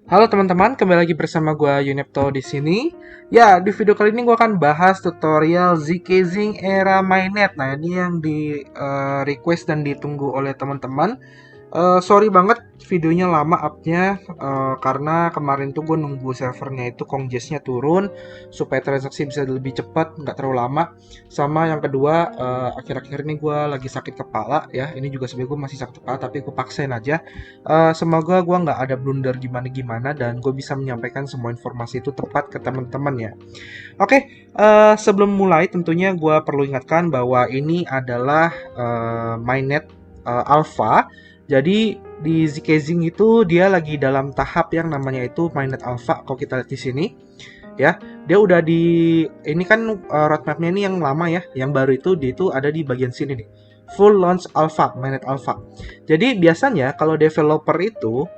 Halo teman-teman, kembali lagi bersama gue Yunepto di sini. Ya, di video kali ini gue akan bahas tutorial zkazing era mainnet. Nah, ini yang di request dan ditunggu oleh teman-teman. Sorry banget videonya lama upnya karena kemarin tuh gue nunggu servernya itu congestion turun supaya transaksi bisa lebih cepat, nggak terlalu lama. Sama yang kedua, akhir-akhir ini gue lagi sakit kepala ya. Ini juga sebenarnya gue masih sakit kepala tapi gue paksain aja. Semoga gue nggak ada blunder gimana-gimana dan gue bisa menyampaikan semua informasi itu tepat ke teman-teman ya. Oke, sebelum mulai tentunya gue perlu ingatkan bahwa ini adalah mainnet alpha. Jadi di zkazing itu dia lagi dalam tahap yang namanya itu mainnet alpha. Kalau kita lihat di sini, ya, dia udah di ini kan roadmapnya ini yang lama ya, yang baru itu dia itu ada di bagian sini nih. Full launch alpha, mainnet alpha. Jadi biasanya kalau developer itu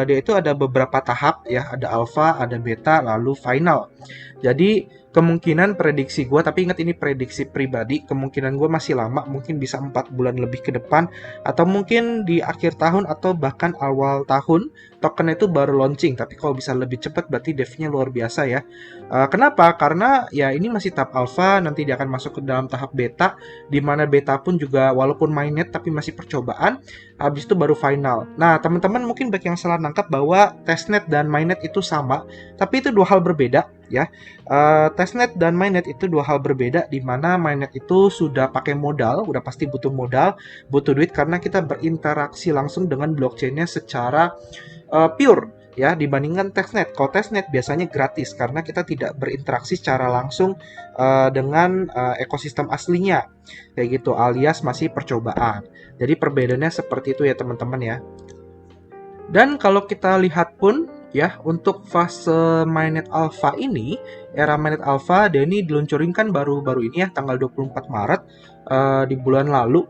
dia itu ada beberapa tahap ya, ada alpha, ada beta, lalu final. Jadi kemungkinan prediksi gue, tapi ingat ini prediksi pribadi, kemungkinan gue masih lama, mungkin bisa 4 bulan lebih ke depan, atau mungkin di akhir tahun atau bahkan awal tahun, token itu baru launching. Tapi kalau bisa lebih cepat berarti devnya luar biasa ya. Kenapa? Karena ya ini masih tahap alpha, nanti dia akan masuk ke dalam tahap beta, di mana beta pun juga walaupun mainnet tapi masih percobaan, habis itu baru final. Nah, teman-teman mungkin banyak yang salah nangkap bahwa testnet dan mainnet itu sama, tapi itu dua hal berbeda ya. Testnet dan mainnet itu dua hal berbeda, di mana mainnet itu sudah pakai modal, udah pasti butuh modal, butuh duit karena kita berinteraksi langsung dengan blockchainnya secara pure ya, dibandingkan testnet. Kalau testnet biasanya gratis karena kita tidak berinteraksi secara langsung dengan ekosistem aslinya kayak gitu, alias masih percobaan. Jadi perbedaannya seperti itu ya teman-teman ya. Dan kalau kita lihat pun ya, untuk fase mainnet alpha ini, era mainnet alpha dia ini diluncurkan baru-baru ini ya, tanggal 24 Maret di bulan lalu,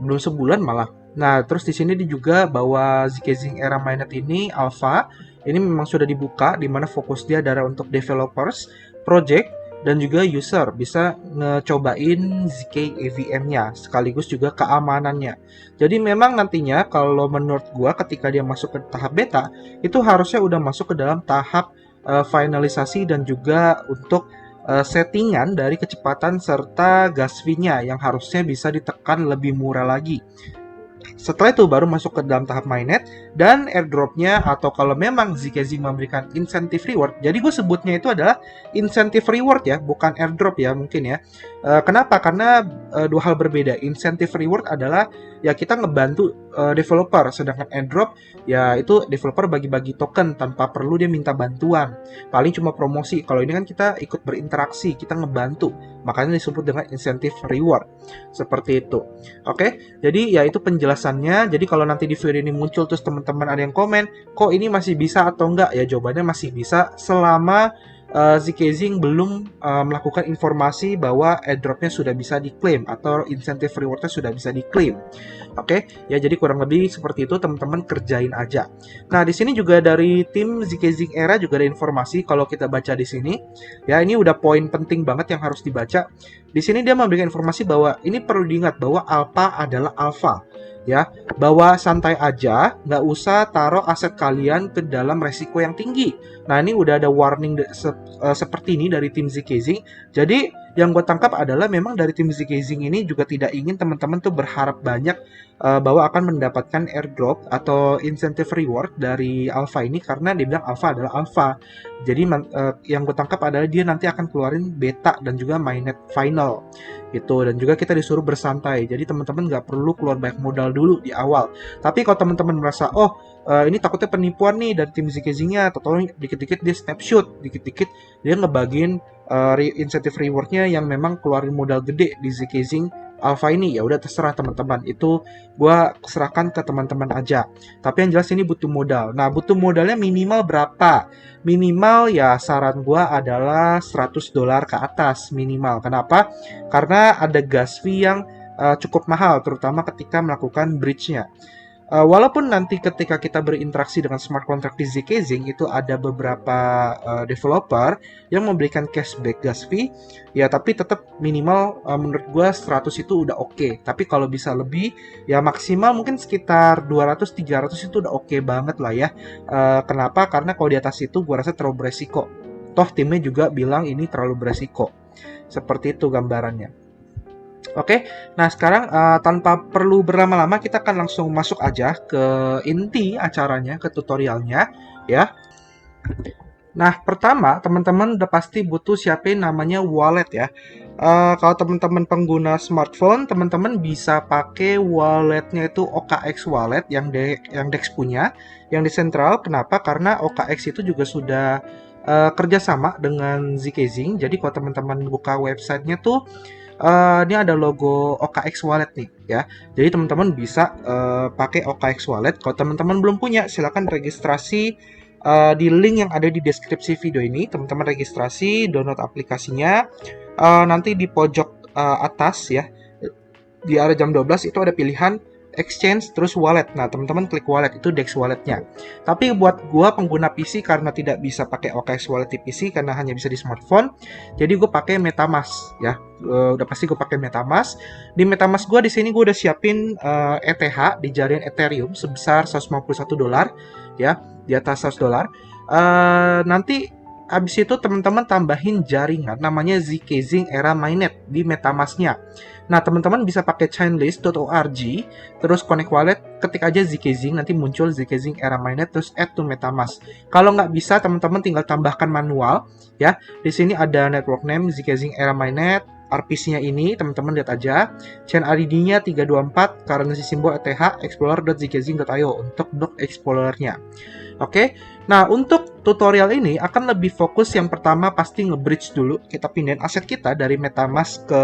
belum sebulan malah. Nah, terus di sini juga bahwa zkazing era mainnet ini alpha ini memang sudah dibuka, di mana fokus dia adalah untuk developers, project, dan juga user bisa ngecobain zk EVM-nya sekaligus juga keamanannya. Jadi memang nantinya kalau menurut gua ketika dia masuk ke tahap beta itu harusnya udah masuk ke dalam tahap finalisasi dan juga untuk settingan dari kecepatan serta gas fee-nya yang harusnya bisa ditekan lebih murah lagi. Setelah itu baru masuk ke dalam tahap mainnet dan airdropnya, atau kalau memang zkazing memberikan insentif reward. Jadi gue sebutnya itu adalah insentif reward ya, bukan airdrop ya mungkin ya. Kenapa? Karena dua hal berbeda. Insentif reward adalah ya kita ngebantu developer, sedangkan airdrop ya itu developer bagi-bagi token tanpa perlu dia minta bantuan. Paling cuma promosi. Kalau ini kan kita ikut berinteraksi, kita ngebantu. Makanya disebut dengan insentif reward. Seperti itu. Oke, jadi ya itu penjelasannya. Jadi kalau nanti di video ini muncul terus teman-teman ada yang komen, kok ini masih bisa atau enggak? Ya jawabannya masih bisa selama zkazing belum melakukan informasi bahwa airdropnya sudah bisa diklaim atau insentif rewardnya sudah bisa diklaim. Oke, ya jadi kurang lebih seperti itu, teman-teman kerjain aja. Nah, di sini juga dari tim zkazing era juga ada informasi kalau kita baca di sini. Ya, ini udah poin penting banget yang harus dibaca. Di sini dia memberikan informasi bahwa ini perlu diingat bahwa alpha adalah alpha. Ya, bahwa santai aja, nggak usah taruh aset kalian ke dalam resiko yang tinggi. Nah, ini udah ada warning seperti ini dari tim zkazing. Jadi yang gue tangkap adalah memang dari tim zkazing ini juga tidak ingin teman-teman tuh berharap banyak bahwa akan mendapatkan airdrop atau incentive reward dari alpha ini, karena dia bilang alpha adalah alpha. Jadi yang gue tangkap adalah dia nanti akan keluarin beta dan juga mainnet final gitu, dan juga kita disuruh bersantai. Jadi teman-teman nggak perlu keluar banyak modal dulu di awal. Tapi kalau teman-teman merasa ini takutnya penipuan nih dari tim zkazingnya, atau dikit-dikit dia snapshot, dikit-dikit dia ngebagiin insentif rewardnya yang memang keluarin modal gede di zkazing alpha ini, ya udah terserah teman-teman, itu gua serahkan ke teman-teman aja. Tapi yang jelas ini butuh modal. Nah, butuh modalnya minimal berapa? Minimal ya saran gua adalah $100 ke atas minimal. Kenapa? Karena ada gas fee yang cukup mahal, terutama ketika melakukan bridge-nya. Walaupun nanti ketika kita berinteraksi dengan smart contract di Zcasing itu ada beberapa developer yang memberikan cashback gas fee, ya tapi tetap minimal menurut gue 100 itu udah oke. Tapi kalau bisa lebih, ya maksimal mungkin sekitar 200-300 itu udah oke banget lah ya. Kenapa? Karena kalau di atas itu gue rasa terlalu beresiko. Toh timnya juga bilang ini terlalu beresiko. Seperti itu gambarannya. Oke, nah sekarang tanpa perlu berlama-lama kita akan langsung masuk aja ke inti acaranya, ke tutorialnya ya. Nah, pertama teman-teman udah pasti butuh siapin namanya wallet ya. Kalau teman-teman pengguna smartphone, teman-teman bisa pakai walletnya itu OKX Wallet yang Dex punya, yang di Central. Kenapa? Karena OKX itu juga sudah kerjasama dengan Zcasing. Jadi kalau teman-teman buka websitenya tuh ini ada logo OKX Wallet nih ya. Jadi teman-teman bisa pakai OKX Wallet. Kalau teman-teman belum punya, silakan registrasi di link yang ada di deskripsi video ini. Teman-teman registrasi, download aplikasinya. Nanti di pojok atas ya, di area jam 12 itu ada pilihan exchange terus wallet. Nah, teman-teman klik wallet, itu Dex walletnya. Tapi buat gua pengguna PC karena tidak bisa pakai OKX wallet di PC karena hanya bisa di smartphone, jadi gue pakai MetaMask ya. Udah pasti gue pakai MetaMask. Di MetaMask gua di sini gue udah siapin ETH di jaringan Ethereum sebesar $151 ya, di atas $100. Nanti abis itu teman-teman tambahin jaringan namanya Zcasing Era Mainnet di MetaMask-nya. Nah, teman-teman bisa pakai chainlist.org, terus connect wallet, ketik aja Zcasing, nanti muncul Zcasing Era Mainnet, terus add to MetaMask. Kalau nggak bisa, teman-teman tinggal tambahkan manual, ya. Di sini ada network name Zcasing Era Mainnet, RPC-nya ini, teman-teman lihat aja. Chain ID-nya 324, currency symbol ETH, explorer.zcasing.io untuk block explorer-nya. Oke, nah untuk tutorial ini akan lebih fokus yang pertama pasti nge-bridge dulu. Kita pindahin aset kita dari MetaMask ke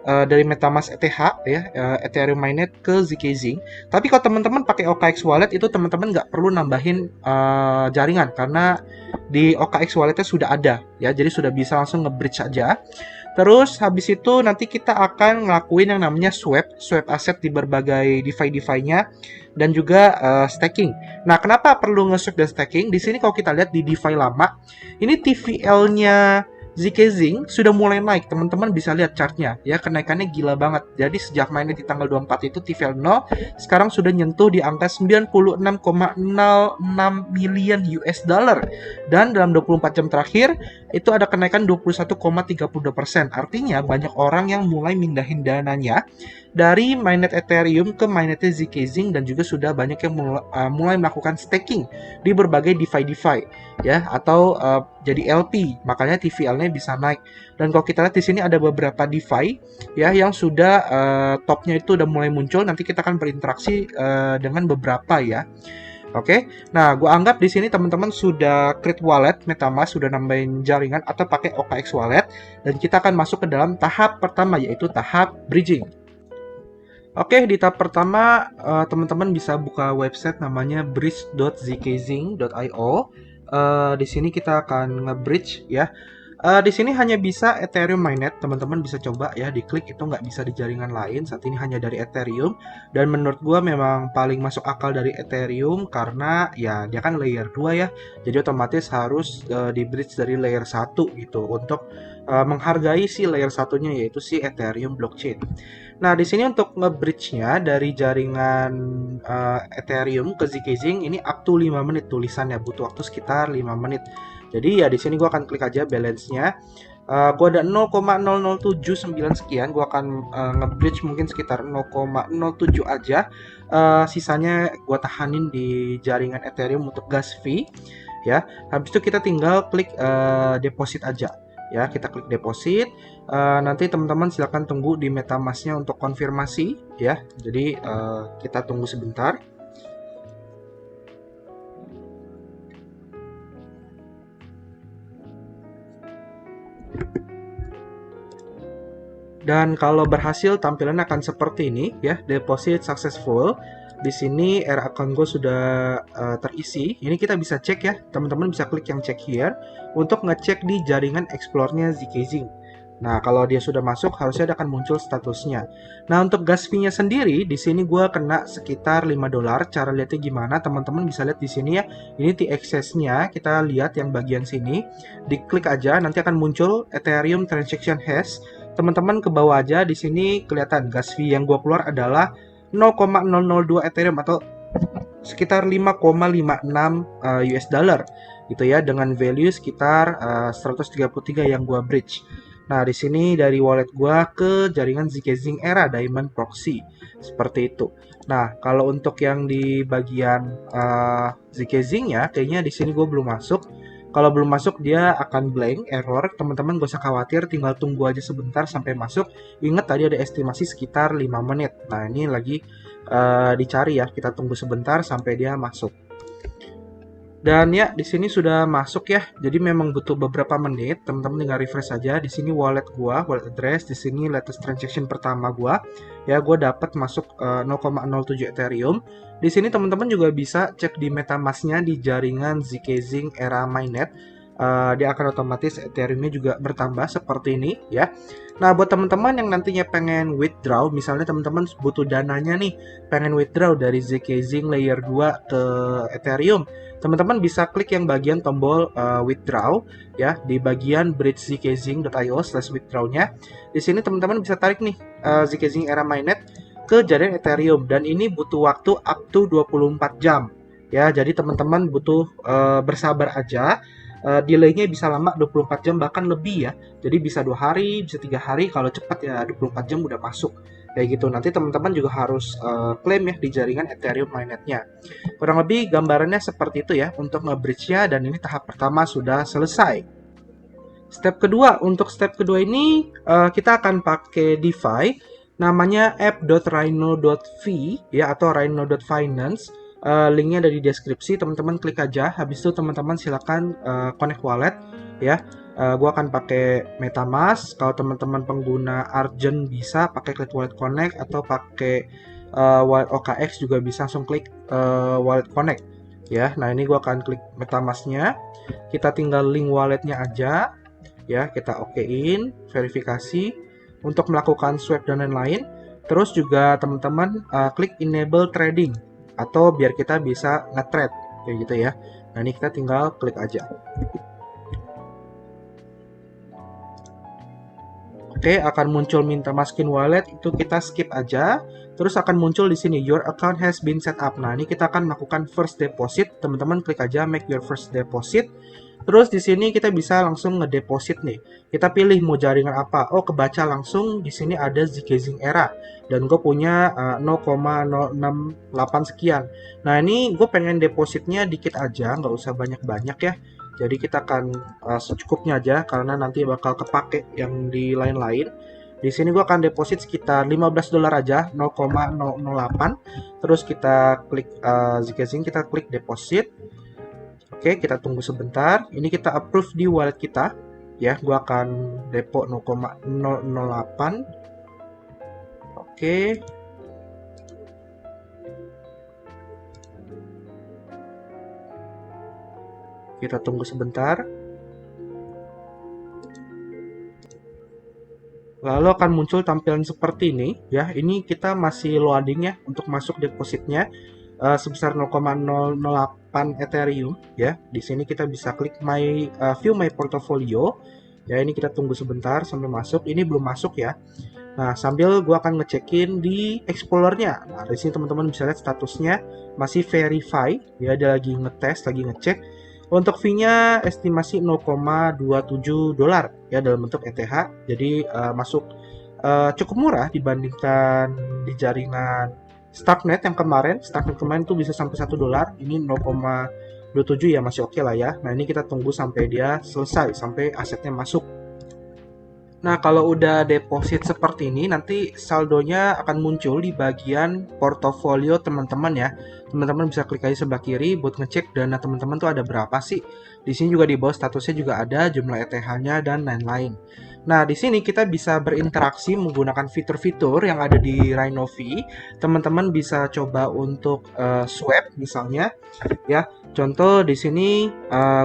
ETH ya, Ethereum Mainnet ke Zcasing. Tapi kalau teman-teman pakai OKX Wallet itu teman-teman nggak perlu nambahin jaringan karena di OKX Walletnya sudah ada ya, jadi sudah bisa langsung nge-bridge aja. Terus habis itu nanti kita akan ngelakuin yang namanya swap aset di berbagai DeFi-nya dan juga staking. Nah, kenapa perlu nge-swap dan staking? Di sini kalau kita lihat di DeFi lama, ini TVL-nya Zcasing sudah mulai naik. Teman-teman bisa lihat chartnya ya, kenaikannya gila banget. Jadi sejak mainnya di tanggal 24 itu TVL 0 sekarang sudah nyentuh di angka 96,06 million US dollar. Dan dalam 24 jam terakhir itu ada kenaikan 21,32%. Artinya banyak orang yang mulai mindahin dananya dari mainnet Ethereum ke mainnet Zcasing dan juga sudah banyak yang mulai melakukan staking di berbagai DeFi ya, atau jadi LP, makanya TVL-nya bisa naik. Dan kalau kita lihat di sini ada beberapa DeFi ya yang sudah topnya itu udah mulai muncul. Nanti kita akan berinteraksi dengan beberapa ya. Oke, nah gue anggap di sini teman-teman sudah create wallet MetaMask, sudah nambahin jaringan atau pakai OKX wallet, dan kita akan masuk ke dalam tahap pertama yaitu tahap bridging. Oke, di tahap pertama teman-teman bisa buka website namanya bridge.zcasing.io. Di sini kita akan nge-bridge ya. Di sini hanya bisa Ethereum Mainnet, teman-teman bisa coba ya, diklik itu nggak bisa di jaringan lain. Saat ini hanya dari Ethereum, dan menurut gua memang paling masuk akal dari Ethereum karena ya dia kan layer 2 ya, jadi otomatis harus di bridge dari layer 1 gitu untuk menghargai si layer satunya yaitu si Ethereum blockchain. Nah, di sini untuk nge-bridge-nya dari jaringan Ethereum ke Zcasing ini up to 5 menit tulisannya, butuh waktu sekitar 5 menit. Jadi ya di sini gue akan klik aja balance-nya. Gue ada 0,0079 sekian, gue akan nge-bridge mungkin sekitar 0,07 aja. Sisanya gue tahanin di jaringan Ethereum untuk gas fee ya. Habis itu kita tinggal klik deposit aja ya, kita klik deposit. Nanti teman-teman silahkan tunggu di MetaMask-nya untuk konfirmasi ya. Jadi kita tunggu sebentar. Dan kalau berhasil tampilan akan seperti ini ya, deposit successful. Di sini account gue sudah terisi. Ini kita bisa cek ya, teman-teman bisa klik yang check here untuk ngecek di jaringan explore-nya Zcasing. Nah, kalau dia sudah masuk, harusnya dia akan muncul statusnya. Nah, untuk gas fee-nya sendiri, di sini gue kena sekitar $5. Cara lihatnya gimana? Teman-teman bisa lihat di sini ya. Ini T-access-nya, kita lihat yang bagian sini. Diklik aja, nanti akan muncul Ethereum Transaction Hash. Teman-teman ke bawah aja, di sini kelihatan gas fee yang gue keluar adalah 0,002 Ethereum atau sekitar 5,56 US dollar gitu ya, dengan value sekitar 133 yang gua bridge. Nah, di sini dari wallet gua ke jaringan Zcash Era Diamond Proxy seperti itu. Nah, kalau untuk yang di bagian Zcash ya, kayaknya di sini gua belum masuk. Kalau belum masuk dia akan blank error. Teman-teman gak usah khawatir, tinggal tunggu aja sebentar sampai masuk. Ingat tadi ada estimasi sekitar 5 menit. Nah, ini lagi dicari ya. Kita tunggu sebentar sampai dia masuk. Dan ya, di sini sudah masuk ya. Jadi memang butuh beberapa menit. Teman-teman tinggal refresh saja. Di sini wallet gua, wallet address. Di sini latest transaction pertama gua. Ya, gua dapat masuk 0,07 Ethereum. Di sini teman-teman juga bisa cek di MetaMask-nya di jaringan Zcash Era Mainnet. Dia akan otomatis Ethereum-nya juga bertambah seperti ini ya. Nah, buat teman-teman yang nantinya pengen withdraw, misalnya teman-teman butuh dananya nih, pengen withdraw dari Zcash layer 2 ke Ethereum, teman-teman bisa klik yang bagian tombol withdraw ya di bagian bridge.zcashing.io/withdraw-nya. Di sini teman-teman bisa tarik nih Zcash Era Mainnet ke jaringan Ethereum dan ini butuh waktu up to 24 jam. Ya, jadi teman-teman butuh bersabar aja. Delay-nya bisa lama 24 jam bahkan lebih ya. Jadi bisa 2 hari, bisa 3 hari, kalau cepat ya 24 jam udah masuk. Kayak gitu. Nanti teman-teman juga harus klaim ya di jaringan Ethereum mainnet-nya. Kurang lebih gambarannya seperti itu ya untuk nge-bridge-nya, dan ini tahap pertama sudah selesai. Step kedua, untuk step kedua ini kita akan pakai DeFi namanya app.rhino.v ya atau rhino.finance. Linknya ada di deskripsi, teman-teman klik aja. Habis itu teman-teman silakan connect wallet ya. Gua akan pakai MetaMask. Kalau teman-teman pengguna Argent bisa pakai Klik Wallet Connect atau pakai wallet OKX juga bisa, langsung klik Wallet Connect ya. Nah, ini gua akan klik MetaMask-nya. Kita tinggal link walletnya aja ya. Kita okein, verifikasi untuk melakukan swipe dan lain-lain. Terus juga teman-teman klik Enable Trading atau biar kita bisa nge-trade kayak gitu ya. Nah, ini kita tinggal klik aja. Oke, akan muncul minta masukin wallet, itu kita skip aja. Terus akan muncul di sini your account has been set up. Nah, ini kita akan melakukan first deposit. Teman-teman klik aja make your first deposit. Terus di sini kita bisa langsung ngedeposit nih. Kita pilih mau jaringan apa. Oh, kebaca langsung di sini ada Zcash Era dan gue punya 0,068 sekian. Nah, ini gue pengen depositnya dikit aja, nggak usah banyak-banyak ya. Jadi kita akan secukupnya aja karena nanti bakal kepake yang di lain-lain. Di sini gue akan deposit sekitar $15 aja, 0,008. Terus kita klik Zcash, kita klik deposit. Oke, kita tunggu sebentar. Ini kita approve di wallet kita. Ya, gua akan depo 0,008. Oke. Kita tunggu sebentar. Lalu akan muncul tampilan seperti ini. Ya, ini kita masih loading ya untuk masuk depositnya. Sebesar 0,008 Ethereum ya. Di sini kita bisa klik view my portfolio. Ya, ini kita tunggu sebentar sampai masuk. Ini belum masuk ya. Nah, sambil gua akan ngecekin di Explorer-nya. Nah, di sini teman-teman bisa lihat statusnya masih verify ya, dia lagi ngetes, lagi ngecek. Untuk fee-nya estimasi $0,27 ya dalam bentuk ETH. Jadi masuk cukup murah dibandingkan di jaringan Starknet yang kemarin. Starknet kemarin tuh bisa sampai $1. Ini 0,27 ya, masih oke lah ya. Nah, ini kita tunggu sampai dia selesai, sampai asetnya masuk. Nah, kalau udah deposit seperti ini, nanti saldonya akan muncul di bagian portofolio teman-teman ya. Teman-teman bisa klik aja sebelah kiri buat ngecek dana teman-teman tuh ada berapa sih. Di sini juga di bawah statusnya juga ada jumlah ETH-nya dan lain-lain. Nah, di sini kita bisa berinteraksi menggunakan fitur-fitur yang ada di Rhino-V. Teman-teman bisa coba untuk swap misalnya, ya. Contoh di sini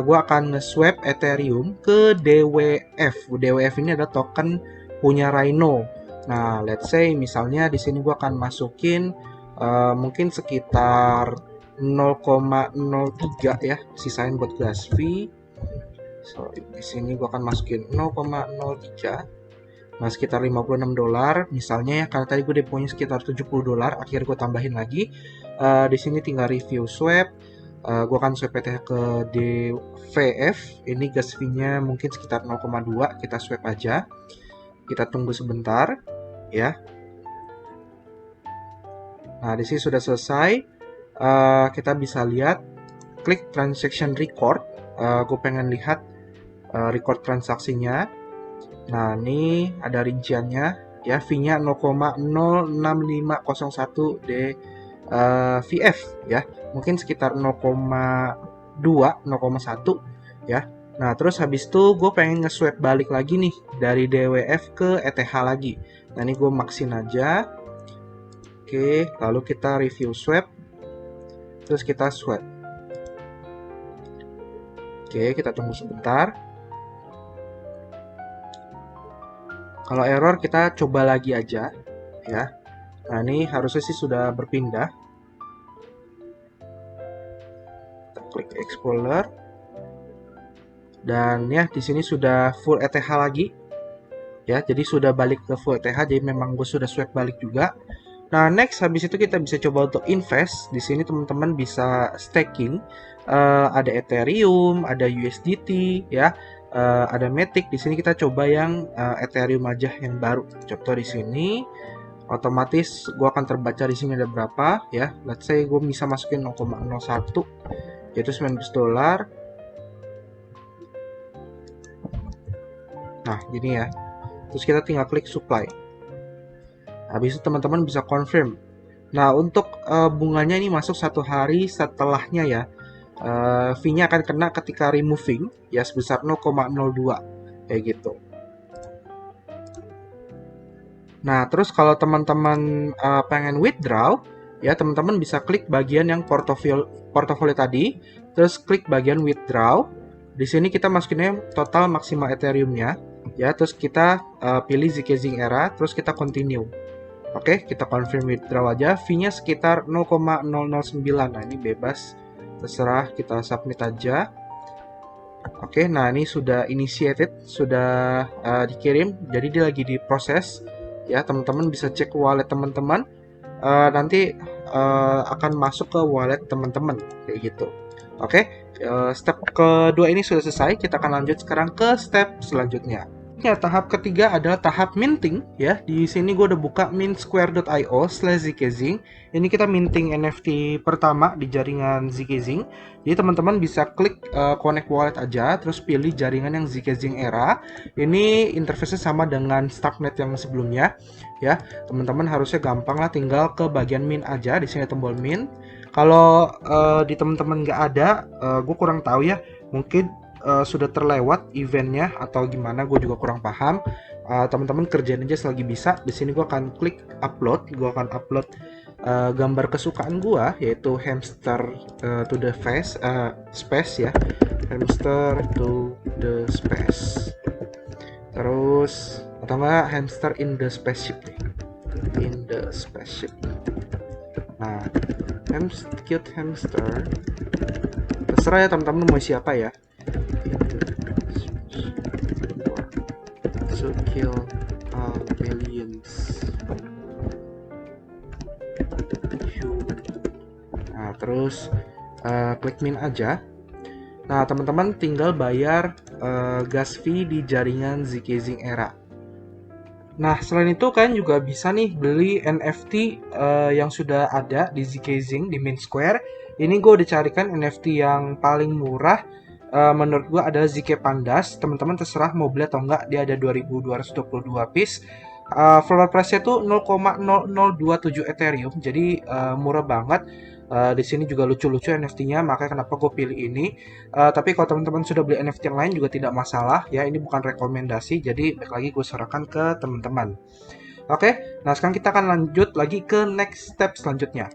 gue akan nge-swap Ethereum ke DWF. DWF ini adalah token punya Rhino. Nah, let's say misalnya di sini gue akan masukin mungkin sekitar 0,03 ya, sisain buat gas fee. So, di sini gua akan masukin 0,03. Nah, sekitar 56 dolar misalnya ya, karena tadi gue deponya sekitar 70 dolar, akhirnya gue tambahin lagi. Di sini tinggal review swap. Gue akan swap PTH ke DVF. Ini gas fee-nya mungkin sekitar 0,2. Kita swap aja. Kita tunggu sebentar, ya. Nah, di sini sudah selesai. Kita bisa lihat, klik transaction record. Gue pengen lihat record transaksinya. Nah, ini ada rinciannya ya, fee-nya 0,06501 VF ya. Mungkin sekitar 0,2, 0,1 ya. Nah, terus habis itu gue pengen nge-swap balik lagi nih dari DWF ke ETH lagi. Nah, ini gue maksin aja. Oke, lalu kita review swap. Terus kita swap. Oke, kita tunggu sebentar. Kalau error kita coba lagi aja ya. Nah, ini harusnya sih sudah berpindah. Kita klik Explorer. Dan ya di sini sudah full ETH lagi. Ya, jadi sudah balik ke full ETH, jadi memang gue sudah swap balik juga. Nah, next habis itu kita bisa coba untuk invest. Di sini teman-teman bisa staking. Ada Ethereum, ada USDT, ya, ada Matic. Di sini kita coba yang Ethereum aja yang baru. Contoh di sini, otomatis gue akan terbaca di sini ada berapa, ya. Let's say gue bisa masukin 0,01, yaitu 19 dolar. Nah, gini ya. Terus kita tinggal klik supply. Habis itu teman-teman bisa confirm. Nah, untuk bunganya ini masuk 1 hari setelahnya ya. Fee-nya akan kena ketika removing ya sebesar 0,02 kayak gitu. Nah, terus kalau teman-teman pengen withdraw ya, teman-teman bisa klik bagian yang portofolio tadi, terus klik bagian withdraw. Di sini kita masukinnya total maksimal Ethereum-nya ya, terus kita pilih zkZing era, terus kita continue. Oke, kita confirm withdraw aja. Fee-nya sekitar 0,009. Nah, ini bebas. Terserah, kita submit aja. Oke, nah ini sudah initiated, sudah dikirim. Jadi dia lagi diproses. Ya, teman-teman bisa cek wallet teman-teman. Nanti akan masuk ke wallet teman-teman. Kayak gitu. Oke, step kedua ini sudah selesai. Kita akan lanjut sekarang ke step selanjutnya. Ya, tahap ketiga adalah tahap minting ya. Di sini gue udah buka mintsquare.io/zkZing. Ini kita minting NFT pertama di jaringan zkZing. Jadi teman-teman bisa klik connect wallet aja, terus pilih jaringan yang zkZing era. Ini interface-nya sama dengan Starknet yang sebelumnya ya. Teman-teman harusnya gampang lah, tinggal ke bagian mint aja. Di sini tombol mint. Kalau di teman-teman nggak ada, gue kurang tahu ya. Mungkin sudah terlewat eventnya atau gimana, gue juga kurang paham. Teman-teman kerjain aja selagi bisa. Di sini gue akan klik upload. Gue akan upload gambar kesukaan gue, yaitu hamster to the space ya, hamster to the space. Terus atau enggak hamster in the spaceship nih, in the spaceship. Nah, cute hamster. Terserah ya teman-teman mau siapa ya. To kill aliens. Nah, terus klik min aja. Nah, teman-teman tinggal bayar gas fee di jaringan zkZing era. Nah, selain itu kalian juga bisa nih beli NFT yang sudah ada di zkZing di Mintsquare. Ini gue udah carikan NFT yang paling murah. Menurut gue adalah ZK Pandas. Teman-teman terserah mau beli atau enggak. Dia ada 2222 piece. Floor price-nya tuh 0,0027 Ethereum. Jadi murah banget. Di sini juga lucu-lucu NFT-nya, makanya kenapa gue pilih ini. Tapi kalau teman-teman sudah beli NFT yang lain juga tidak masalah ya. Ini bukan rekomendasi, jadi balik lagi gue serahkan ke teman-teman. Oke, nah sekarang kita akan lanjut lagi ke next step selanjutnya.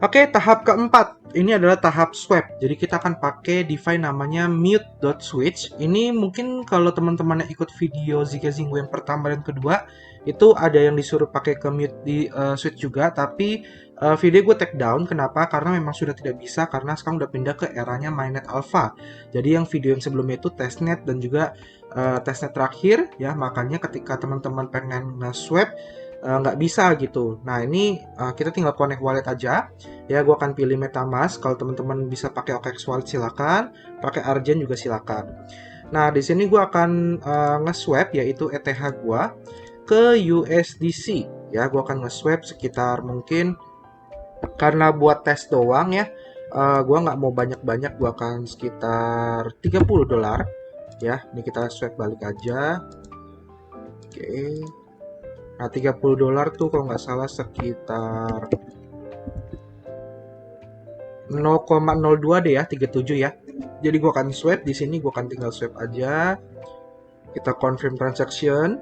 Oke, tahap keempat. Ini adalah tahap swap. Jadi kita akan pakai DeFi namanya mute.switch. Ini mungkin kalau teman-teman yang ikut video Zcash yang pertama dan kedua, itu ada yang disuruh pakai ke mute di switch juga, tapi video gue take down. Kenapa? Karena memang sudah tidak bisa, karena sekarang udah pindah ke eranya mainnet alpha. Jadi yang video yang sebelumnya itu testnet dan juga testnet terakhir ya, makanya ketika teman-teman pengen nge-swap nggak bisa gitu. Nah ini kita tinggal connect wallet aja. Ya, gue akan pilih MetaMask. Kalau teman-teman bisa pakai OKX Wallet silakan, pakai Argent juga silakan. Nah di sini gue akan nge-swap yaitu ETH gue ke USDC. Ya, gue akan nge-swap sekitar mungkin karena buat tes doang ya. Gue nggak mau banyak-banyak, gue akan sekitar $30 ya. Ini kita swap balik aja. Oke. Nah, $30 tuh kalau nggak salah sekitar 0,02 deh ya, 37 ya. Jadi gua akan swipe di sini, gua akan tinggal swipe aja. Kita confirm transaction.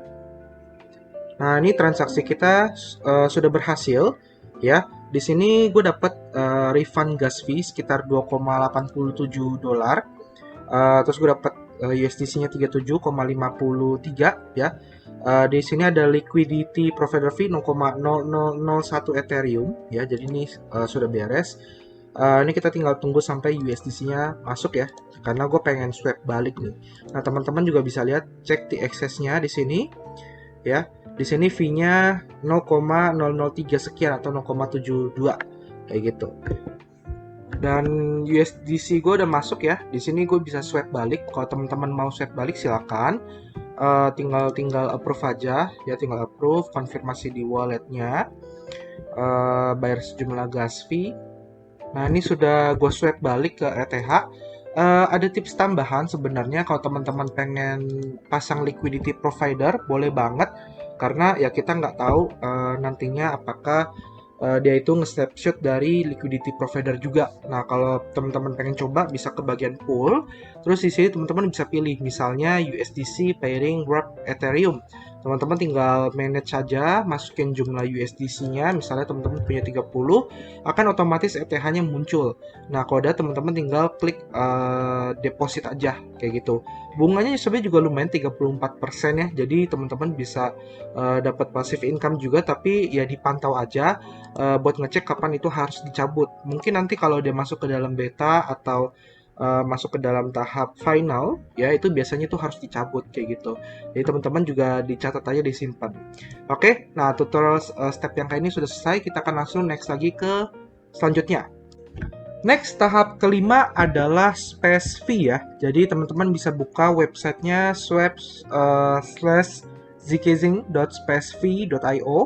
Nah, ini transaksi kita sudah berhasil ya. Di sini gue dapat refund gas fee sekitar $2,87. Terus gue dapat USDC-nya 37,53 ya. Di sini ada liquidity provider fee 0,0001 Ethereum ya. Jadi ini sudah beres. Ini kita tinggal tunggu sampai USDC-nya masuk ya. Karena gue pengen swap balik nih. Nah, teman-teman juga bisa lihat cek di access-nya di sini ya. Di sini fee-nya 0,003 sekian atau 0,72 kayak gitu. Dan USDC gue udah masuk ya. Di sini gue bisa swap balik. Kalau teman-teman mau swap balik silakan. Tinggal approve aja ya, tinggal approve, konfirmasi di walletnya, bayar sejumlah gas fee. Nah ini sudah gue swap balik ke ETH. Ada tips tambahan sebenarnya kalau teman-teman pengen pasang liquidity provider boleh banget, karena ya kita nggak tahu nantinya apakah dia itu nge-snapshot dari liquidity provider juga. Nah, kalau teman-teman pengen coba bisa ke bagian pool. Terus di sini teman-teman bisa pilih misalnya USDC pairing wrap Ethereum. Teman-teman tinggal manage saja, masukin jumlah USDC-nya. Misalnya teman-teman punya 30, akan otomatis ETH-nya muncul. Nah, kalau ada teman-teman tinggal klik deposit aja kayak gitu. Bunganya sebenarnya juga lumayan 34% ya. Jadi teman-teman bisa dapat passive income juga, tapi ya dipantau aja buat ngecek kapan itu harus dicabut. Mungkin nanti kalau dia masuk ke dalam beta atau masuk ke dalam tahap final, ya itu biasanya tuh harus dicabut kayak gitu. Jadi teman-teman juga dicatat aja, disimpan. Oke, nah tutorial step yang kayak ini sudah selesai. Kita akan langsung next lagi ke selanjutnya. Next, tahap kelima adalah space fee ya. Jadi teman-teman bisa buka websitenya swap/zcasing.spacefee.io.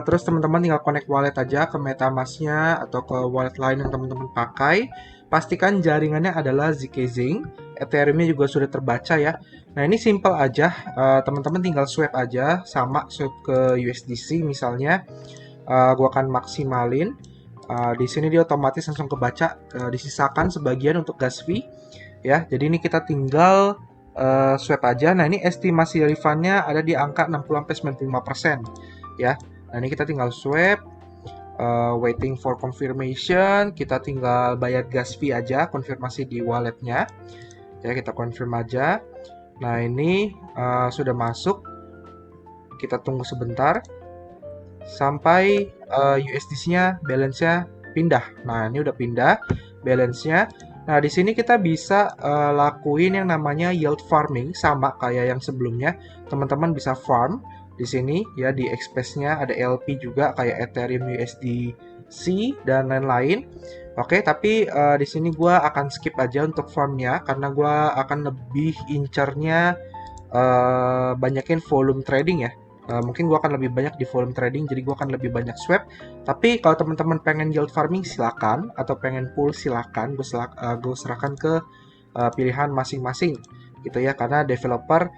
Terus teman-teman tinggal connect wallet aja ke MetaMask-nya atau ke wallet lain yang teman-teman pakai. Pastikan jaringannya adalah Zcasing. Ethereum-nya juga sudah terbaca ya. Nah ini simple aja, teman-teman tinggal swap aja, sama swap ke USDC misalnya. Gua akan maksimalin. Di sini dia otomatis langsung kebaca, disisakan sebagian untuk gas fee ya. Jadi ini kita tinggal swap aja. Nah ini estimasi refundnya ada di angka 60-95% ya. Nah ini kita tinggal swap, waiting for confirmation. Kita tinggal bayar gas fee aja, konfirmasi di walletnya ya, kita confirm aja. Nah ini sudah masuk, kita tunggu sebentar sampai USDC-nya balance-nya pindah. Nah ini udah pindah balance-nya. Nah di sini kita bisa lakuin yang namanya yield farming, sama kayak yang sebelumnya. Teman-teman bisa farm di sini ya, di Express-nya ada LP juga kayak Ethereum USDC dan lain-lain. Oke, tapi di sini gue akan skip aja untuk farmnya karena gue akan lebih incernya banyakin volume trading ya. Mungkin gue akan lebih banyak di volume trading, jadi gue akan lebih banyak swap. Tapi kalau teman-teman pengen yield farming silakan, atau pengen pool silakan. Gue serahkan ke pilihan masing-masing gitu ya, karena developer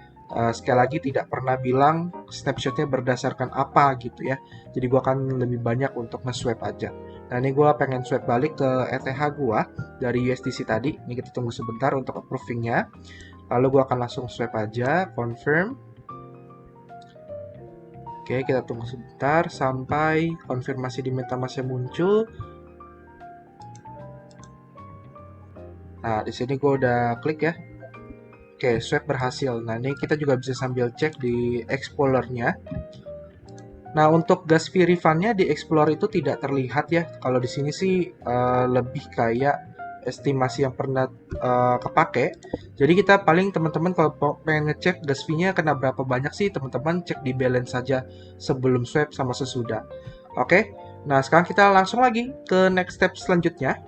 sekali lagi tidak pernah bilang snapshotnya berdasarkan apa gitu ya. Jadi gue akan lebih banyak untuk nge-swap aja. Nah, ini gue pengen swipe balik ke ETH gue dari USDC tadi. Ini kita tunggu sebentar untuk approvingnya. Lalu gue akan langsung swipe aja, confirm. Oke, kita tunggu sebentar sampai konfirmasi di MetaMask muncul. Nah, di sini gue udah klik ya. Oke, swipe berhasil. Nah, ini kita juga bisa sambil cek di Explorer-nya. Nah, untuk gas fee refund-nya di Explorer itu tidak terlihat ya. Kalau di sini sih lebih kayak estimasi yang pernah kepake. Jadi kita paling teman-teman kalau pengen ngecek gas fee-nya kena berapa banyak sih, teman-teman cek di balance saja sebelum swipe sama sesudah. Oke. Nah, sekarang kita langsung lagi ke next step selanjutnya.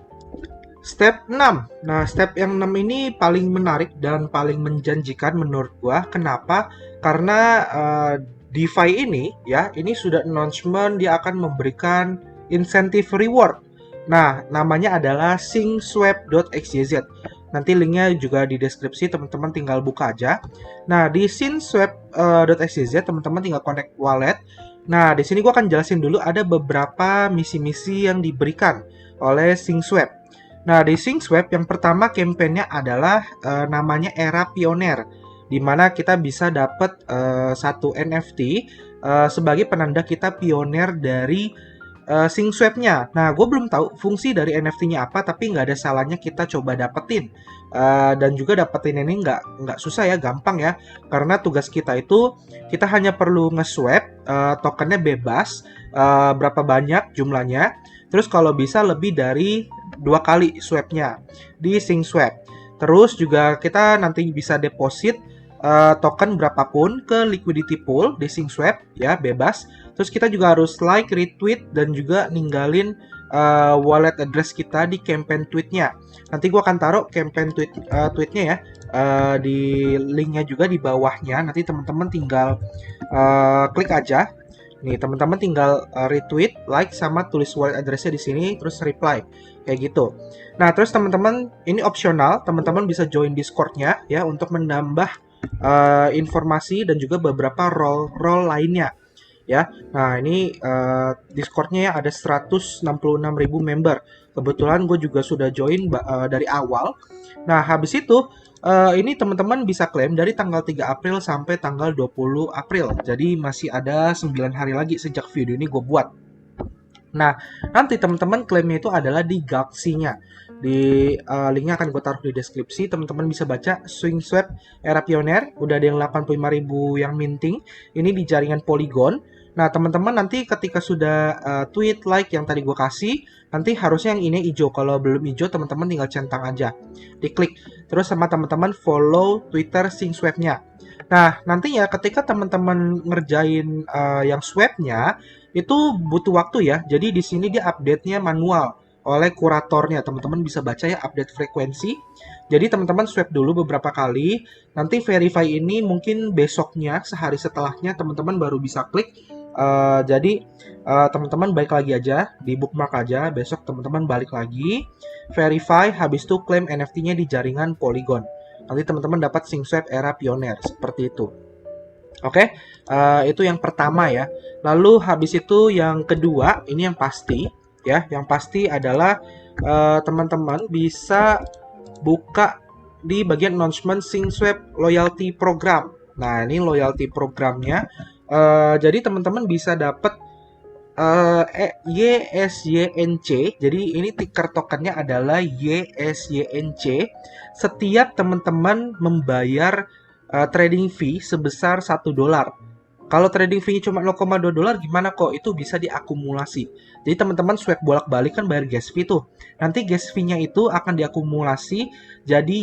Step 6. Nah, step yang 6 ini paling menarik dan paling menjanjikan menurut gua. Kenapa? Karena DeFi ini ya, ini sudah announcement dia akan memberikan insentif reward. Nah, namanya adalah syncSwap.xyz. Nanti linknya juga di deskripsi, teman-teman tinggal buka aja. Nah, di syncSwap.xyz teman-teman tinggal connect wallet. Nah, di sini gua akan jelasin dulu ada beberapa misi-misi yang diberikan oleh SyncSwap. Nah, di SyncSwap yang pertama kampanye adalah namanya Era Pioneer, di mana kita bisa dapat satu NFT sebagai penanda kita pioner dari SyncSwap-nya. Nah, gue belum tahu fungsi dari NFT-nya apa, tapi nggak ada salahnya kita coba dapetin. Dan juga dapetin ini nggak susah ya, gampang ya. Karena tugas kita itu kita hanya perlu nge-swap, tokennya bebas, berapa banyak jumlahnya. Terus kalau bisa lebih dari 2 kali swapnya di SyncSwap. Terus juga kita nanti bisa deposit token berapapun ke liquidity pool di SyncSwap ya, bebas. Terus kita juga harus like, retweet dan juga ninggalin wallet address kita di campaign tweetnya. Nanti gua akan taruh campaign tweetnya ya di linknya juga di bawahnya. Nanti teman-teman tinggal klik aja. Nih, teman-teman tinggal retweet, like, sama tulis wallet address-nya di sini, terus reply. Kayak gitu. Nah, terus teman-teman, ini opsional, teman-teman bisa join Discord-nya ya untuk menambah informasi dan juga beberapa role lainnya. Ya, nah ini Discord-nya ya ada 166.000 member. Kebetulan gue juga sudah join dari awal. Nah, habis itu ini teman-teman bisa klaim dari tanggal 3 April sampai tanggal 20 April. Jadi masih ada 9 hari lagi sejak video ini gue buat. Nah, nanti teman-teman klaimnya itu adalah di Galaxy-nya. Di linknya akan gue taruh di deskripsi. Teman-teman bisa baca SyncSwap Era Pioneer. Udah ada yang 85.000 yang minting. Ini di jaringan Polygon. Nah, teman-teman nanti ketika sudah tweet, like yang tadi gue kasih, nanti harusnya yang ini hijau. Kalau belum hijau, teman-teman tinggal centang aja. Diklik. Terus sama teman-teman follow Twitter SyncSwap-nya. Nah, nantinya ketika teman-teman ngerjain yang swap-nya, itu butuh waktu ya. Jadi di sini dia update-nya manual oleh kuratornya. Teman-teman bisa baca ya update frekuensi. Jadi teman-teman swap dulu beberapa kali. Nanti verify ini mungkin besoknya, sehari setelahnya teman-teman baru bisa klik. Jadi teman-teman balik lagi aja, di bookmark aja. Besok teman-teman balik lagi, verify, habis itu klaim NFT-nya di jaringan Polygon. Nanti teman-teman dapat SyncSwap Era Pioneer seperti itu. Oke, itu yang pertama ya. Lalu habis itu yang kedua, ini yang pasti ya. Yang pasti adalah teman-teman bisa buka di bagian announcement SyncSwap Loyalty Program. Nah, ini loyalty programnya. Jadi teman-teman bisa dapat YSYNC. Jadi ini ticker tokennya adalah YSYNC. Setiap teman-teman membayar trading fee sebesar $1. Kalau trading fee cuma $0,2 gimana kok? Itu bisa diakumulasi. Jadi teman-teman swap bolak-balik kan bayar gas fee tuh. Nanti gas fee-nya itu akan diakumulasi jadi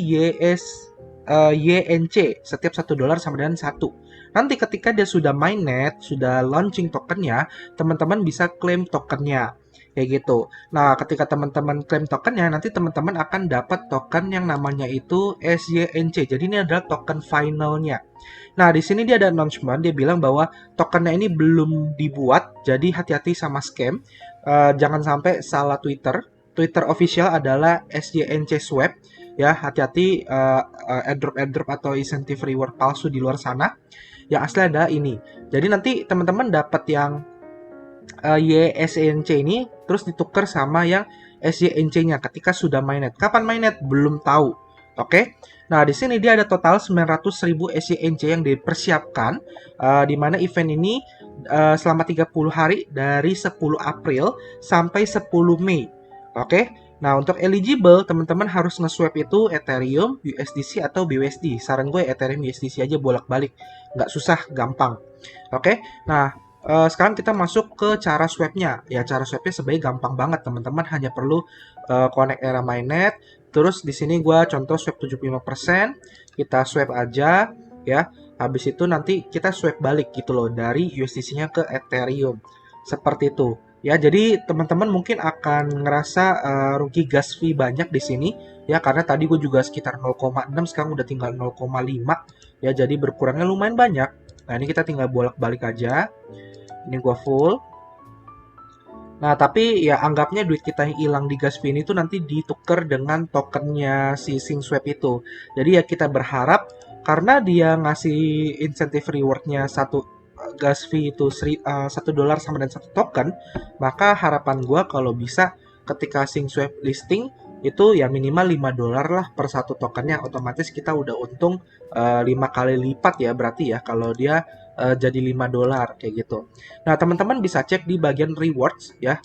YNC. Setiap $1 sama dengan 1. Nanti ketika dia sudah mainnet, sudah launching tokennya, teman-teman bisa claim tokennya. Kayak gitu. Nah, ketika teman-teman klaim tokennya, nanti teman-teman akan dapat token yang namanya itu SYNC. Jadi ini adalah token finalnya. Nah, di sini dia ada announcement, dia bilang bahwa tokennya ini belum dibuat, jadi hati-hati sama scam. Jangan sampai salah Twitter. Twitter official adalah SYNC Swap. Ya, hati-hati airdrop atau incentive reward palsu di luar sana. Yang asli ada ini. Jadi nanti teman-teman dapat yang YSNC ini terus ditukar sama yang SYNC-nya ketika sudah mainnet. Kapan mainnet? Belum tahu. Oke. Nah, di sini dia ada total 900.000 SYNC yang dipersiapkan, di mana event ini selama 30 hari dari 10 April sampai 10 Mei. Oke. Nah, untuk eligible, teman-teman harus nge-swap itu Ethereum, USDC, atau BUSD. Saran gue Ethereum, USDC aja bolak-balik. Nggak susah, gampang. Oke. Nah, sekarang kita masuk ke cara swapnya. Ya, cara swapnya sebenarnya gampang banget, teman-teman. Hanya perlu connect Era Mainnet. Terus di sini gue contoh swap 75%. Kita swap aja, ya. Habis itu nanti kita swap balik gitu loh, dari USDC-nya ke Ethereum. Seperti itu. Ya, jadi teman-teman mungkin akan ngerasa rugi gas fee banyak di sini ya, karena tadi gue juga sekitar 0,6, sekarang udah tinggal 0,5 ya, jadi berkurangnya lumayan banyak. Nah, ini kita tinggal bolak-balik aja. Ini gue full. Nah, tapi ya anggapnya duit kita yang hilang di gas fee ini tuh nanti ditukar dengan tokennya si SingSwap itu. Jadi ya kita berharap karena dia ngasih insentif rewardnya satu gas fee itu $1 sama dan satu token, maka harapan gue kalau bisa ketika SingSwap listing itu ya minimal $5 lah per satu tokennya, otomatis kita udah untung 5 kali lipat ya berarti ya kalau dia jadi $5 kayak gitu. Nah, teman-teman bisa cek di bagian rewards ya,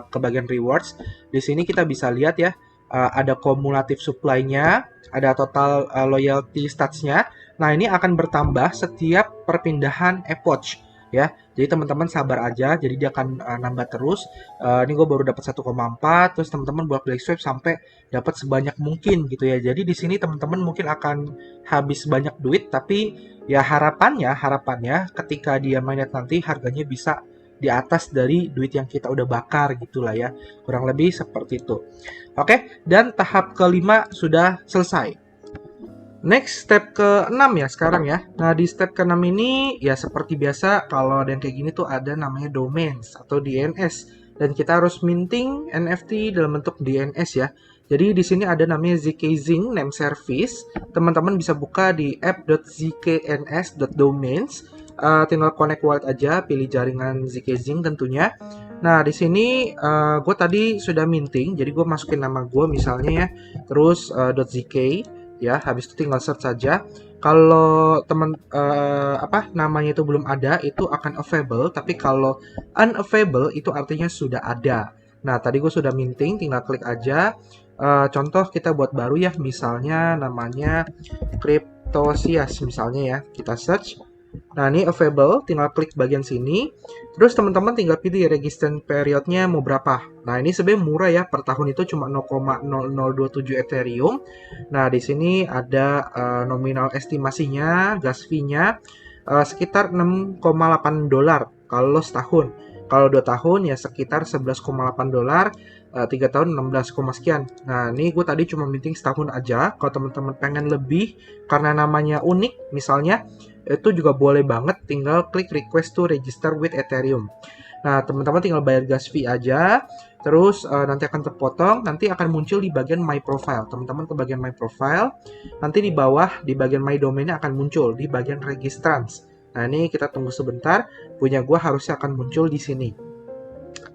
ke bagian rewards. Di sini kita bisa lihat ya, ada kumulatif supply-nya, ada total loyalty stats-nya. Nah, ini akan bertambah setiap perpindahan epoch ya. Jadi teman-teman sabar aja, jadi dia akan nambah terus. Ini gue baru dapat 1,4, terus teman-teman bolak-balik swipe sampai dapat sebanyak mungkin gitu ya. Jadi di sini teman-teman mungkin akan habis banyak duit, tapi ya harapannya ketika dia mainnet nanti harganya bisa di atas dari duit yang kita udah bakar gitulah ya. Kurang lebih seperti itu. Oke, dan tahap kelima sudah selesai. Next, step ke-6 ya sekarang ya. Nah, di step ke-6 ini ya seperti biasa kalau ada yang kayak gini tuh ada namanya domains atau DNS. Dan kita harus minting NFT dalam bentuk DNS ya. Jadi di sini ada namanya zkZing name service. Teman-teman bisa buka di app.zkns.domains. Tinggal connect wallet aja, pilih jaringan zkZing tentunya. Nah, di sini gue tadi sudah minting, jadi gue masukin nama gue misalnya ya. Terus .zk ya, habis itu tinggal search saja. Kalau teman namanya itu belum ada, itu akan available, tapi kalau unavailable itu artinya sudah ada. Nah, tadi gue sudah minting, tinggal klik aja. Contoh kita buat baru ya, misalnya namanya Cryptosias misalnya ya, kita search. Nah, ini available, tinggal klik bagian sini. Terus teman-teman tinggal pilih registration periodnya mau berapa. Nah, ini sebenarnya murah ya, per tahun itu cuma 0,0027 Ethereum. Nah, di sini ada nominal estimasinya, gas fee-nya sekitar $6,8 kalau setahun. Kalau 2 tahun ya sekitar $11,8, 3 tahun 16, sekian. Nah, ini gue tadi cuma minting setahun aja. Kalau teman-teman pengen lebih karena namanya unik misalnya, itu juga boleh banget, tinggal klik request to register with Ethereum. Nah, teman-teman tinggal bayar gas fee aja, terus nanti akan terpotong, nanti akan muncul di bagian My Profile. Teman-teman ke bagian My Profile, nanti di bawah, di bagian My Domain-nya akan muncul, di bagian Registrants. Nah, ini kita tunggu sebentar, punya gua harusnya akan muncul di sini.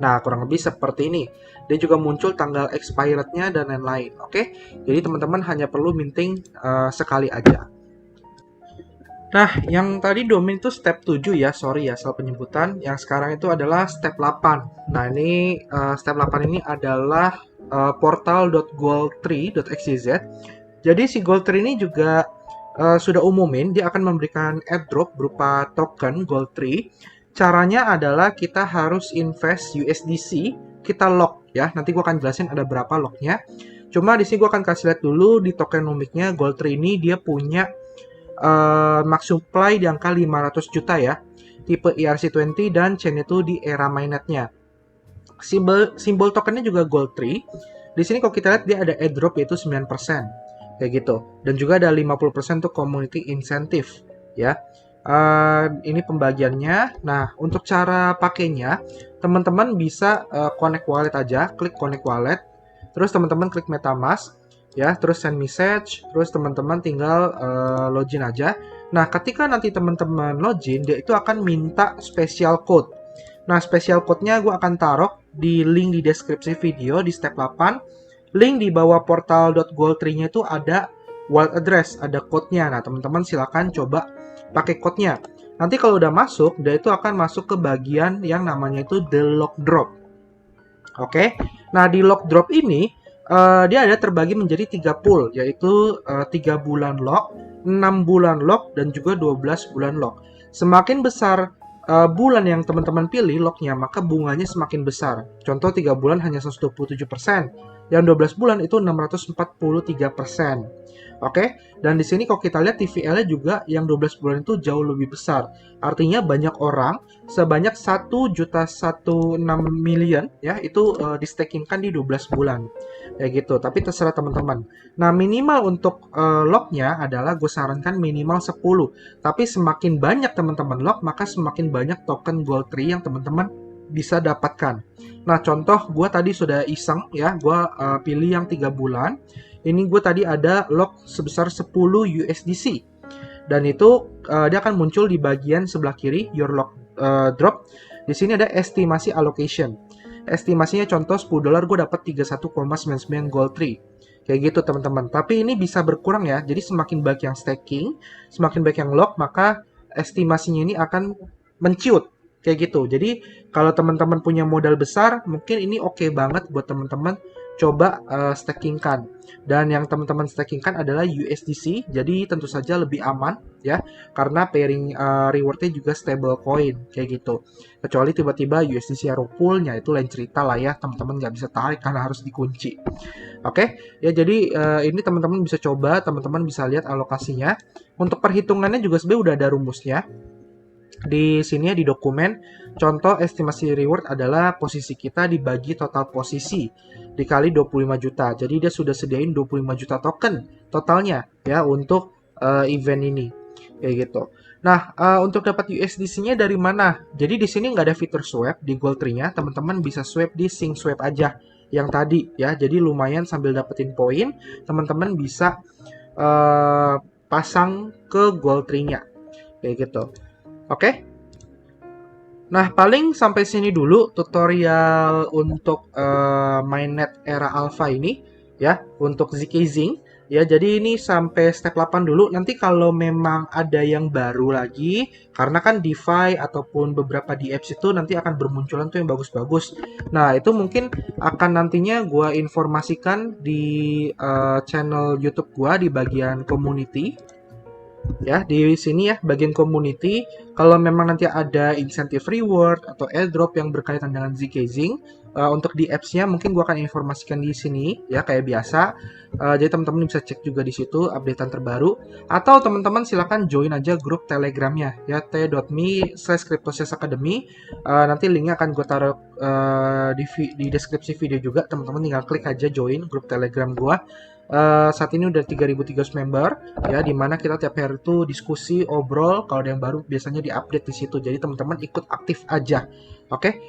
Nah, kurang lebih seperti ini. Dia juga muncul tanggal expirednya dan lain-lain, oke? Jadi teman-teman hanya perlu minting sekali aja. Nah, yang tadi domain itu step 7 ya, sorry ya, salah penyebutan. Yang sekarang itu adalah step 8. Nah, ini step 8 ini adalah portal.gold3.xyz. Jadi si Gold3 ini juga sudah umumin, dia akan memberikan airdrop berupa token Gold3. Caranya adalah kita harus invest USDC, kita lock ya. Nanti gue akan jelasin ada berapa locknya. Cuma di sini gue akan kasih lihat dulu di tokenomicnya Gold3 ini dia punya max supply di angka 500 juta ya, tipe ERC20 dan chain itu di era mainnetnya. Simbol tokennya juga Gold3. Di sini kalau kita lihat dia ada airdrop yaitu 9% kayak gitu, dan juga ada 50% untuk community incentive ya. Ini pembagiannya. Nah, untuk cara pakainya teman-teman bisa connect wallet aja, klik connect wallet, terus teman-teman klik MetaMask ya, terus send message, terus teman-teman tinggal login aja. Nah, ketika nanti teman-teman login, dia itu akan minta special code. Nah, special code-nya gue akan taruh di link di deskripsi video di step 8. Link di bawah portal.goldtree-nya itu ada wallet address, ada code-nya. Nah, teman-teman silakan coba pakai code-nya. Nanti kalau udah masuk, dia itu akan masuk ke bagian yang namanya itu the lock drop. Oke. Nah, di lock drop ini dia ada terbagi menjadi 3 pool, yaitu 3 bulan lock, 6 bulan lock, dan juga 12 bulan lock. Semakin besar bulan yang teman-teman pilih locknya, maka bunganya semakin besar. Contoh 3 bulan hanya 127%, yang 12 bulan itu 643%. Oke, dan di sini kalau kita lihat TVL-nya juga yang 12 bulan itu jauh lebih besar. Artinya banyak orang, sebanyak 1.116.000.000 ya, itu di-stakingkan di 12 bulan. Ya gitu, tapi terserah teman-teman. Nah, minimal untuk lock-nya adalah gue sarankan minimal 10. Tapi semakin banyak teman-teman lock, maka semakin banyak token Goldtree yang teman-teman bisa dapatkan. Nah, contoh gue tadi sudah iseng ya, gue pilih yang 3 bulan. Ini gue tadi ada lock sebesar 10 USDC. Dan itu dia akan muncul di bagian sebelah kiri, your lock drop. Di sini ada estimasi allocation. Estimasinya contoh $10 gue dapat 31,99 Goldtree. Kayak gitu teman-teman. Tapi ini bisa berkurang ya. Jadi semakin banyak yang staking, semakin banyak yang lock, maka estimasinya ini akan menciut. Kayak gitu. Jadi kalau teman-teman punya modal besar, mungkin ini oke banget buat teman-teman coba stakingkan. Dan yang teman-teman stakingkan adalah USDC, jadi tentu saja lebih aman ya, karena pairing rewardnya juga stable coin kayak gitu. Kecuali tiba-tiba USDC hero poolnya itu lain cerita lah ya, teman-teman nggak bisa tarik karena harus dikunci. Oke, ya jadi ini teman-teman bisa coba, teman-teman bisa lihat alokasinya. Untuk perhitungannya juga sebenarnya udah ada rumusnya. Di sini ya di dokumen, contoh estimasi reward adalah posisi kita dibagi total posisi dikali 25 juta. Jadi dia sudah sediain 25 juta token totalnya ya untuk event ini. Kayak gitu. Nah, untuk dapat USDC-nya dari mana? Jadi di sini nggak ada fitur swap di Goldtree-nya. Teman-teman bisa swap di Sync Swap aja yang tadi ya. Jadi lumayan sambil dapetin poin, teman-teman bisa pasang ke Goldtree-nya. Kayak gitu. Oke. Nah, paling sampai sini dulu tutorial untuk mainnet era alpha ini ya, untuk zkZing. Ya, jadi ini sampai step 8 dulu. Nanti kalau memang ada yang baru lagi, karena kan DeFi ataupun beberapa di apps itu nanti akan bermunculan tuh yang bagus-bagus. Nah, itu mungkin akan nantinya gue informasikan di channel YouTube gue di bagian community. Ya, di sini ya bagian community, kalau memang nanti ada insentif reward atau airdrop yang berkaitan dengan zkZing, untuk di apps-nya mungkin gua akan informasikan di sini ya kayak biasa. Jadi teman-teman bisa cek juga di situ updatean terbaru, atau teman-teman silakan join aja grup Telegramnya ya, t.me/cryptosasacademy. Nanti linknya akan gue taruh di deskripsi video juga. Teman-teman tinggal klik aja join grup Telegram gua. Saat ini udah 3.300 member ya, dimana kita tiap hari itu diskusi, obrol, kalau ada yang baru biasanya diupdate di situ. Jadi teman-teman ikut aktif aja. Oke,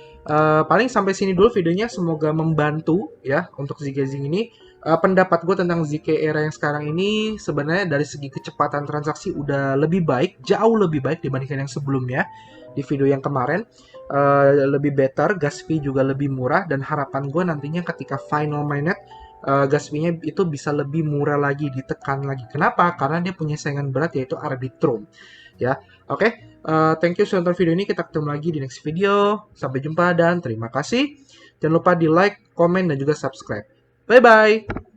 paling sampai sini dulu videonya, semoga membantu ya untuk zkZing ini. Pendapat gue tentang ZK era yang sekarang ini sebenarnya dari segi kecepatan transaksi udah lebih baik, jauh lebih baik dibandingkan yang sebelumnya. Di video yang kemarin lebih better, gas fee juga lebih murah, dan harapan gue nantinya ketika final mainnet gas fee-nya itu bisa lebih murah lagi, ditekan lagi. Kenapa? Karena dia punya saingan berat yaitu Arbitrum. Ya, oke. Thank you sudah nonton video ini. Kita ketemu lagi di next video. Sampai jumpa dan terima kasih. Jangan lupa di like, komen, dan juga subscribe. Bye-bye!